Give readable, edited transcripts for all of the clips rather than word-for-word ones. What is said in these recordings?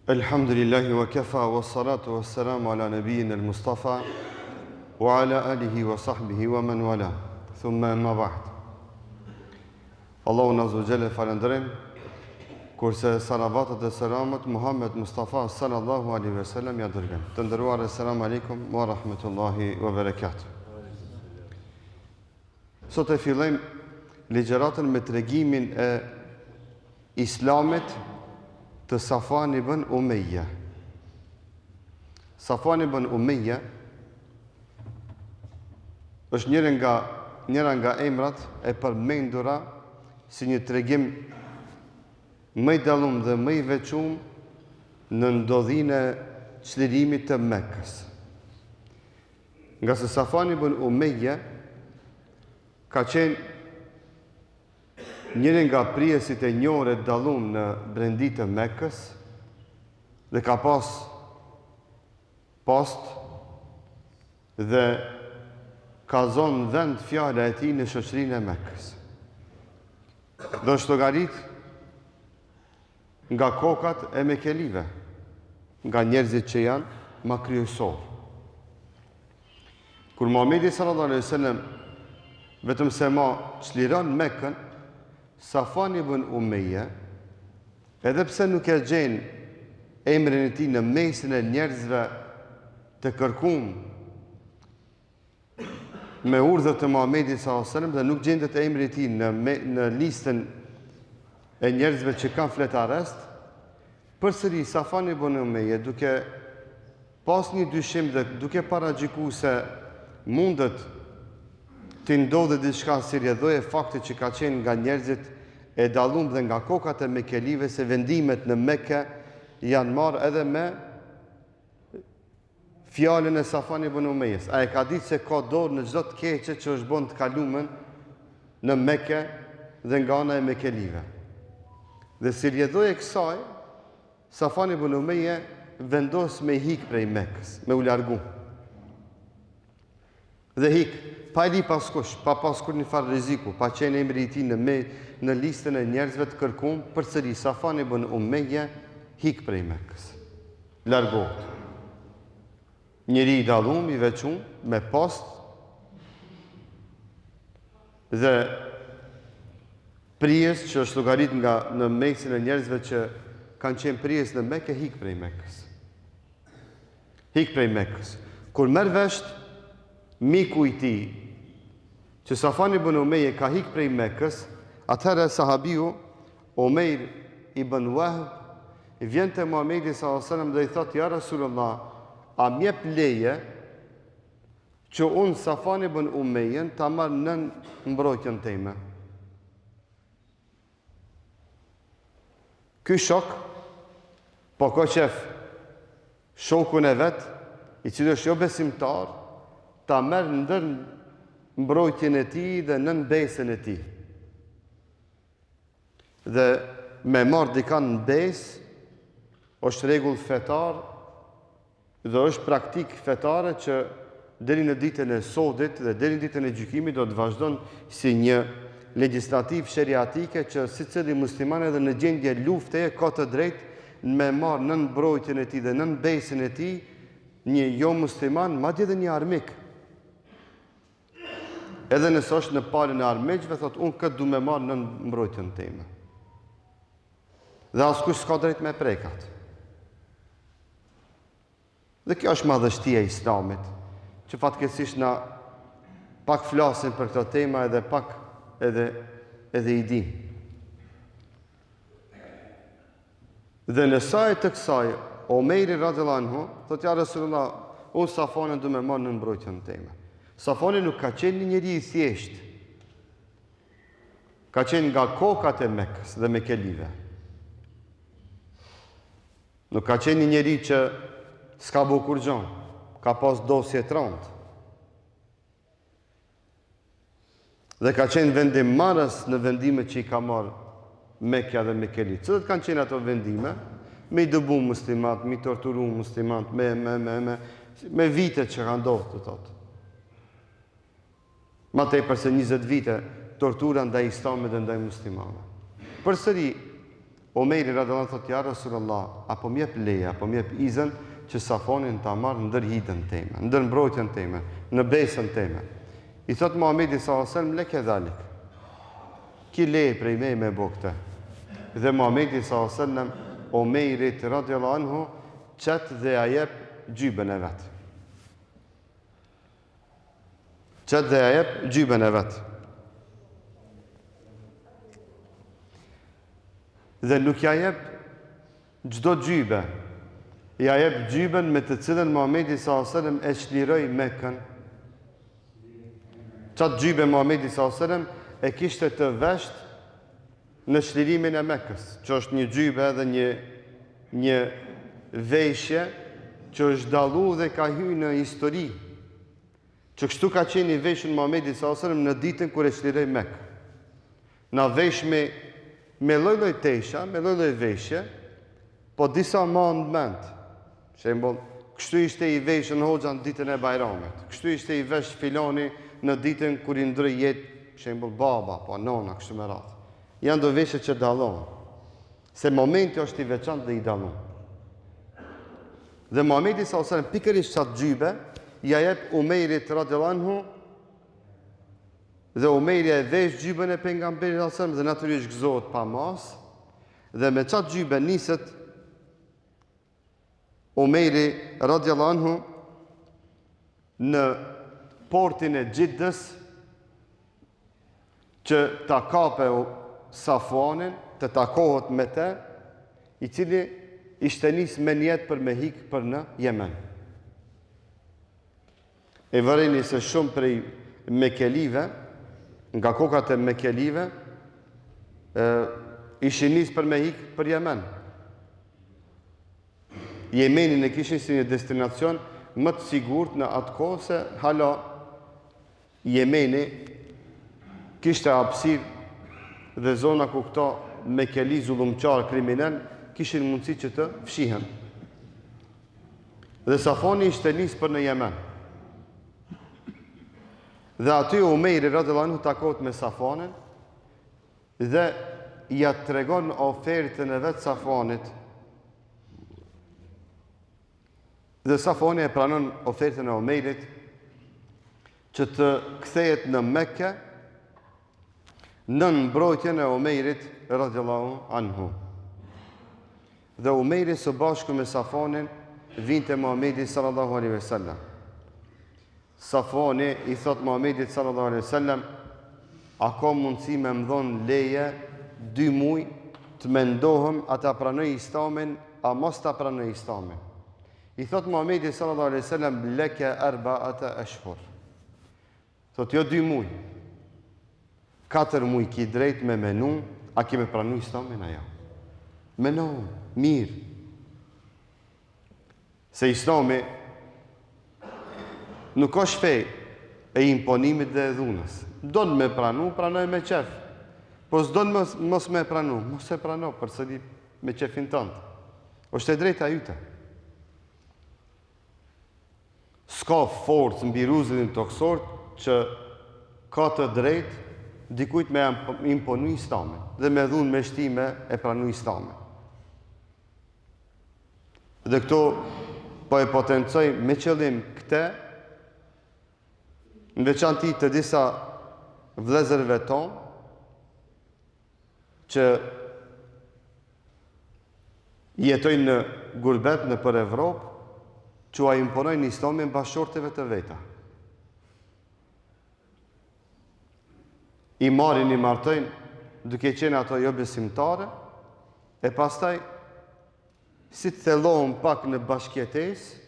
Alhamdulillahi wa kafa wa salatu wa salamu ala nabiyyina al-Mustafa wa ala alihi wa sahbihi wa man wala. Thumma amma ba'd. Allahu azza wa jalla falendrem, kurse salavatet dhe selamet Muhammed Mustafa sallallahu alaihi wa sallam ja dërgën. Të nderuar, assalamu alaikum wa rahmatullahi wa barakatuh. Sot e fillojmë ligjëratën me tregimin e Islamit të Safwan ibn Umayya. Safwan ibn Umayya është njëra nga emrat e përmendura si një tregim më i dallum dhe më i veçum në ndodhinë e çlirimit të Mekës. Nga se Safwan ibn Umayya ka qenë njëri nga prijesit e njohur e dallum në brendi të Mekës dhe ka pas post dhe ka zonë vend fjala e tij në shoqërinë e Mekës. Do shtogarit nga kokat e mekelive, nga njerëzit që janë ma kryesor. Kur Muhamedi sallallahu alaihi wasallam vetëm se ma çliron Mekën, Safwan ibn Umayya, edhe pse nuk e gjen emrin e tij në mesin e njerëzve të kërkuar me urdhër të Muhamedit sallallahu alaihi wasallam dhe nuk gjendet emri i tij në listën e njerëzve që kanë fletarest, përsëri Safwan ibn Umayya, duke pas një dyshim dhe duke paragjikuar se mundet të ndodhe diçka si rrjedhoje fakti që ka qenë nga njerëzit e dallum dhe nga kokat e mekelive, se vendimet në Mekë janë marrë edhe me fjalën e Safwan ibn Umayyas. Ai ka ditë se ka dorë në çdo të keqe që është bën të kalumen në Mekë dhe nga ana e mekelive. Dhe si rrjedhoje kësaj, Safwan ibn Umayya vendos me hik prej Mekës, me u largu. Dhe hik, pa i li paskush, pa paskur një farë rreziku, pa qenë emri i tij në listën e njerëzve të kërkuar, përsëri Safwan ibn Umayya hik prej Mekës. Largohet. Njëri i dallum, i veçum, me post dhe prijes që është llogarit nga në mesin e njerëzve që kanë qenë prijes në Mekë, hik prej Mekës. Hik prej Mekës. Kur merr vesh miku i tij që Safwan ibn Umayya ka hik prej Mekës, atëherë sahabiu Umayr ibn Wahb i vjen te Muhamedi sallallahu alaihi wasallam dhe i thotë: "Ja Rasulullah, a më jep leje që unë Safwan ibn Umayyan ta marr nën mbrojtjen time?" Ky shok po ka qef shokun e vet, i cili është jo besimtar, ta merr ndër mbrojtjen e tij dhe nën besën e tij. Dhe me marr dikan në besë është rregull fetar dhe është praktik fetare që deri në ditën e sodit dhe deri në ditën e gjykimit do të vazhdon si një legjislativ sheriatike që secili musliman edhe në gjendje lufte ka të drejtë me marr nën mbrojtjen e tij dhe nën besën e tij një jo musliman, madje edhe një armik. Edhe nëse është në palën e armiqve, thotë unë këtë du me marrë në mbrojtjen time. Dhe askush s'ka drejt me prekat. Dhe kjo është madhështia e Islamit, që fatkeqësisht na pak flasin për këtë tema edhe pak edhe i dim. Dhe në saj të kësaj, Omejri radhiyallahu anhu thotë: "Ja Rasulullah, unë Safwanin du me marrë në mbrojtjen time." Safwani nuk ka qenë një njeri i thjesht. Ka qenë nga kokat e Mekës dhe mekelive. Nuk ka qenë një njeri që s'ka bu kur gjon, ka pas dosje të rëndë. Dhe ka qenë vendimmarrës në vendimet që i ka marrë Mekja dhe Mekeli. Cilat kanë qenë ato vendime? Me i dëbu muslimat, me i torturu muslimat, me vitet që ka ndodhë të thotë. Ma tej përse 20 vite tortura ndaj Islamit dhe ndaj muslimanëve. Përsëri, Omejri radhiyallahu anhu thotë ja Rasulullah, apo më jep leje, apo më jep izën që Safonin ta marr ndër hidën time, ndër mbrojtjen time, në besën time. I thot Muhamedi sallallahu alaihi wasallam leke dhalik. Ki leje prej me bo këtë. Dhe Muhamedi sallallahu alaihi wasallam Omejrit radhiyallahu anhu çet dhe ja jep gjybën e vet. Çet dhe ja jep gjybën e vet. Dhe nuk ja jep çdo gjybe. Ja jep gjybën me të cilën Muhamedi sallallahu alaihi wasallam e çliroi Mekën. Çat gjybe Muhamedi sallallahu alaihi wasallam e kishte të vesht në çlirimin e Mekës, që është një gjybe dhe një veshje që është dallu dhe ka hyrë në histori. Që kështu ka qenë i veshën Muhamedi sallallahu alaihi wasallam në ditën kur e çliroi Mekë. Na vesh me lloj-lloj tesha, me lloj-lloj veshje, po disa ma në mend. Shembull, kështu ishte i veshën hoxha në ditën e Bajramit. Kështu ishte i vesh filani në ditën kur i ndroi jetë, shembull baba, po nona, kështu me radhë. Janë do veshje që dallon. Se momenti është i veçantë dhe i dallon. Dhe Muhamedi sallallahu alaihi wasallam pikërisht çat gjybe ja jep Umejrit radhiyallahu anhu dhe Umejri e vesh gjybën e pejgamberit sallallahu alaihi wasallam dhe natyrisht gëzohet pa mas dhe me çat gjybe niset Umejri radhiyallahu anhu në portin e Xhiddës që ta kape Safonin, të takohet me te, i cili ishte nis me njetë për me hikë për në Jemen. E vëreni se shumë prej Mekelive, nga kokat e Mekelive, ishin nis për me hikë për Jemen. Jemenin e kishin si një destinacion më të sigurt në atë kohë se hala Jemeni kishte hapësirë dhe zona ku këto Mekeli zullumqar kriminal kishin mundësi që të fshihen. Dhe Safoni ishte nis për në Jemen. Dhe aty Umejri radhiyallahu anhu takohet me Safonin dhe ja tregon ofertën e vet Safonit. Dhe Safoni e pranon ofertën e Umejrit që të kthehet në Mekke nën mbrojtjen e Umejrit radhiyallahu anhu. Dhe Umejri së bashku me Safonin vinte Muhamedi sallallahu alaihi wasallam. Safoni i thot Muhamedit sallallahu alaihi wasallam, a ka mundësi me më dhon leje 2 muaj të mendohem a ta pranoj Islamin a mos ta pranoj Islamin. I thot Muhamedi sallallahu alaihi wasallam leke arba'ata ashhur. Thot jo 2 muaj. 4 muaj ki drejt me menu, a ki me pranu Islamin ajo. Menu, mirë. Se Islami nuk është fej e imponimit dhe dhunës. Do në me pranu, pranoj me qef. Po s'do në mos me pranu, mos e prano përsëri me qefin tëndë. Është e drejta jyte. S'ka forcë mbi ruzin toksor që ka të drejt dikujt me imponu Islamin dhe me dhunë me shtime e pranu Islamin. Dhe këto po e potencoj me qëllim këte në veçanti të disa vëllezërve tonë që jetojnë në gurbet në për Evropë, që a imponojnë Islamin bashkëshorteve të veta. I marrin i martojnë duke qenë ato jo besimtare, e pastaj si të thellohen pak në bashkëjetesë,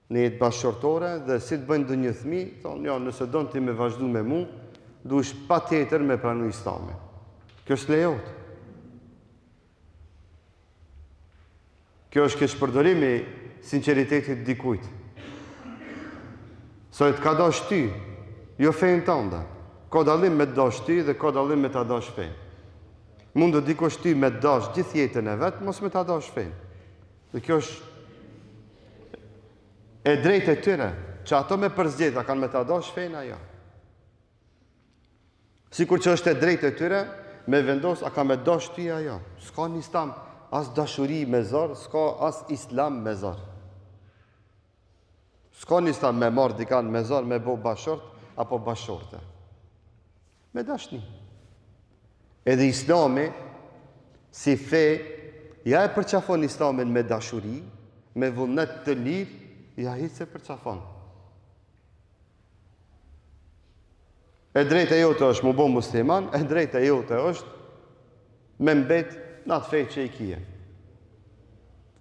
në jetë bashkëshortore, dhe si të bëjnë ndonjë fëmijë, thonë, jo, nëse don ti me vazhdu me mu, duhesh patjetër me pranu Islamin. Kjo s'lejohet. Kjo është keqpërdorimi i sinqeritetit dikujt. Sot ka dash ty, jo fejnë tënde. Ka dallim me dash ty dhe ka dallim me ta dash fejnë. Mund të dikush ty me dash gjithë jetën e vet, mos me ta dash fejnë. Dhe kjo është e drejtë e tyre, që ato me përzgjedhja kanë me ta dash fejnë ajo. Sikur që është e drejtë e tyre, me vendos, a ka me dash ty ajo. S'ka një islam as dashuri me zor, s'ka as islam me zor. S'ka një islam me marrë dikan me zor, me bo bashort, apo bashorte. Me dashni. Edhe islami, si fe, ja e përqafon islamin me dashuri, me vullnet të lirë, ja hitë se përqafon. E drejta jote është mu bo musliman, e drejta jote është me mbet në atë fej që i kije.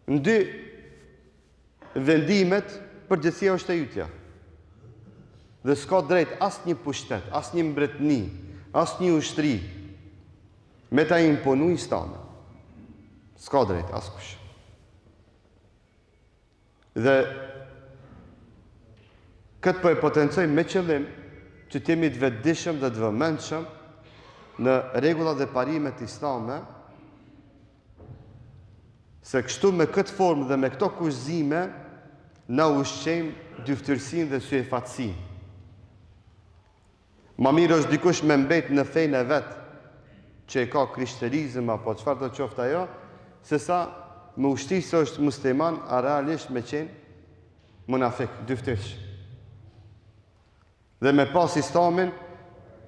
Në dy vendimet, përgjithësia është e ytja. Dhe s'ka drejt as një pushtet, as një mbretni, as një ushtri, me ta imponu islamin. S'ka drejt, as kush. Dhe këtë po e potencojmë me qëllim që t'jemi të vetëdijshëm dhe të vëmendshëm në rregullat dhe parimet islame, se kështu me këtë formë dhe me këto kushzime na ushqejmë dyftërsinë dhe syefatësinë. Ma mirë është dikush me mbet në fejnë e vetë që e ka krishterizëm apo çfarë do qoftë ajo, se sa me ushti se është musliman, a realisht me qenë munafik, dyftërsh. Dhe me pas islamin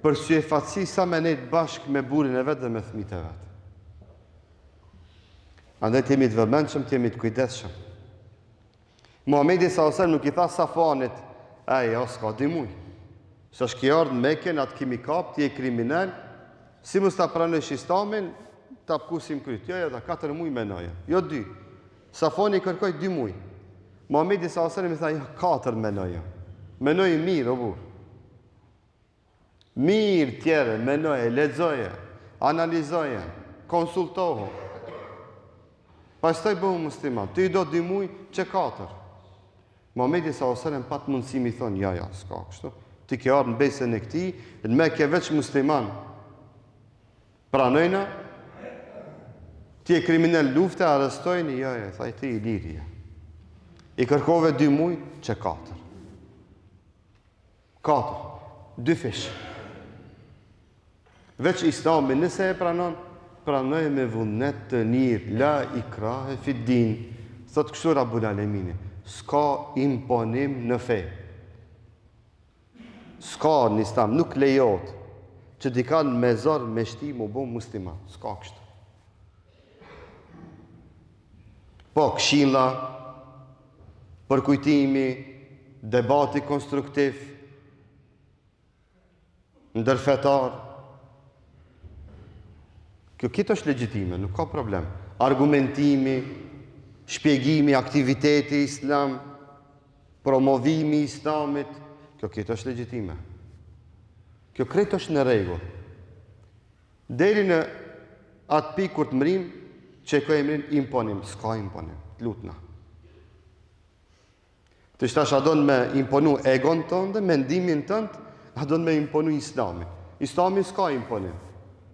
për syefatësi sa me nejtë bashkë me burin e vetë dhe me fëmijët e vetë. Andaj t'jemi të vëmendshëm, t'jemi të kujdesshëm. Muhamedi s.a.s. nuk i tha Safanit, jo, s'ka 2 muj. Sa shki ardhë në Mekën, atë kimi kap, ti e kriminal, si mos ta pranësh islamin, ta pëkusim kryt. Jo, ta 4 muj menoja, jo 2. Safani kërkoj 2 muj. Muhamedi s.a.s. mi tha, jo, 4 menoja. Menoj mirë, o burë. Mirë tjere, menoje, lexoje, analizoje, konsultohu. Pastaj bëhu musliman. Ti do 2 muj, që 4. Muhamedi s.a.s. pat mundësi mi thonë, ja, s'ka kështu. Ti ke ardhë në besën e këtij, në me ke veç musliman. Pranojna, ti e kriminal lufte, arrestojni, ja, thaj ti i liri. I kërkove 2 muj, që 4. 2 fish. Veç islami, nëse e pranoj me vullnet të mirë, la ikrahe fi din, thot kështu Rabbul Alemini, s'ka imponim në fe. S'ka në islam, nuk lejot që dikan me zor me shti mu bo musliman. S'ka kështu. Po, këshilla, përkujtimi, debati konstruktiv, ndërfetar, kjo kitë është legjitime, nuk ka problem. Argumentimi, shpjegimi, aktiviteti islam, promovimi islamit, kjo kitë është legjitime. Kjo krejt është në rregull. Deri në atë pikë kur të mrim, që ka emrin imponim, s'ka imponim, lutna. Të shtash a donë me imponu egon tënë dhe mendimin tënë, a donë me imponu islamin. Islami s'ka imponim.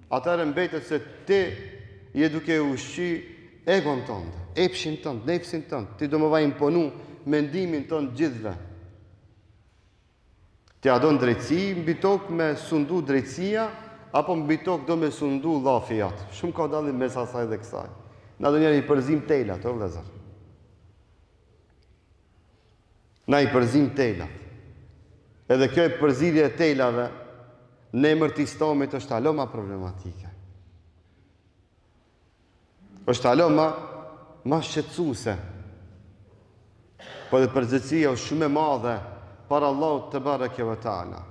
Atëherë mbetet se ti je duke ushqy egon tënde, epshin tënd, nefsin tënd, ti do më vaj imponu mendimin tënd gjithve. Ti a donë drejtësi, mbi tokë me sundu drejtësia, apo mbi tokë do me sundu llafijat. Shumë ka dallim mes asaj dhe kësaj. Na do njerë i përzim tejlat, o vëllezër. Na i përzim tejlat. Edhe kjo e përzirje e tejlave, në emër të islamit është alo ma problematike. është alo ma shqetësuese. Po dhe përgjithësia është shumë e madhe para Allahut te bareke ve taala.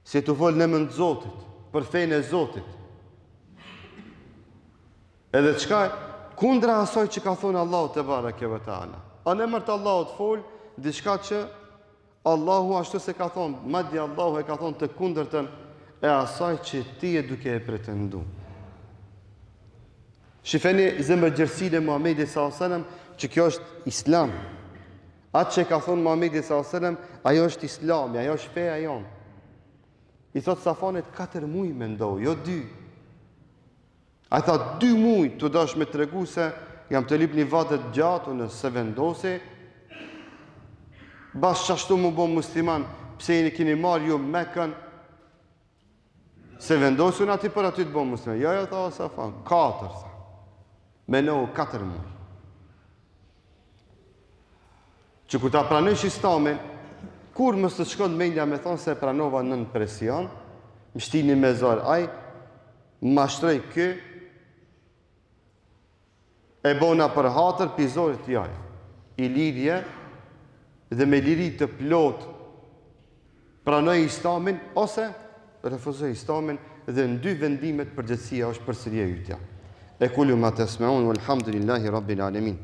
Si të folë në emër të Zotit, për fenë e Zotit. Edhe çka kundra asaj që ka thonë Allahu te bareke ve taala. A në emër të Allahut fol diçka që Allahu ashtu se ka thonë, madje Allahu e ka thonë të kundërtën e asaj që ti e duke e pretendu. Shifeni zemërgjërsinë e Muhamedit s.a.s. që kjo është islam. Atë që ka thonë Muhamedi s.a.s. ajo është islami, ajo është feja jonë. I thotë Safanit 4 muj me ndohë, jo 2. A i thotë 2 muj të dash me të regu se jam të lip një vadet gjatë nëse vendosi, bashkë qashtu mu bo musliman, pse i në kini marrë ju Mekën, Se vendosun ati për aty të bëmë musliman. Jo, tha Safan, 4, tha. Me nohë 4 muaj. Që kur ta pranojsh Islamin, kur mos të shkon mendja me thonë se pranova nën presion, më shtini me zor, aj, mashtroj kë, e bona për hatër, pizorit jaj. I lidhje, dhe me liri të plot, pranoj Islamin, ose refuzoj Islamin, dhe në 2 vendimet përgjithësia është përsëri e ytja. E kullu ma tesmeun, walhamdulillahi rabbil alamin.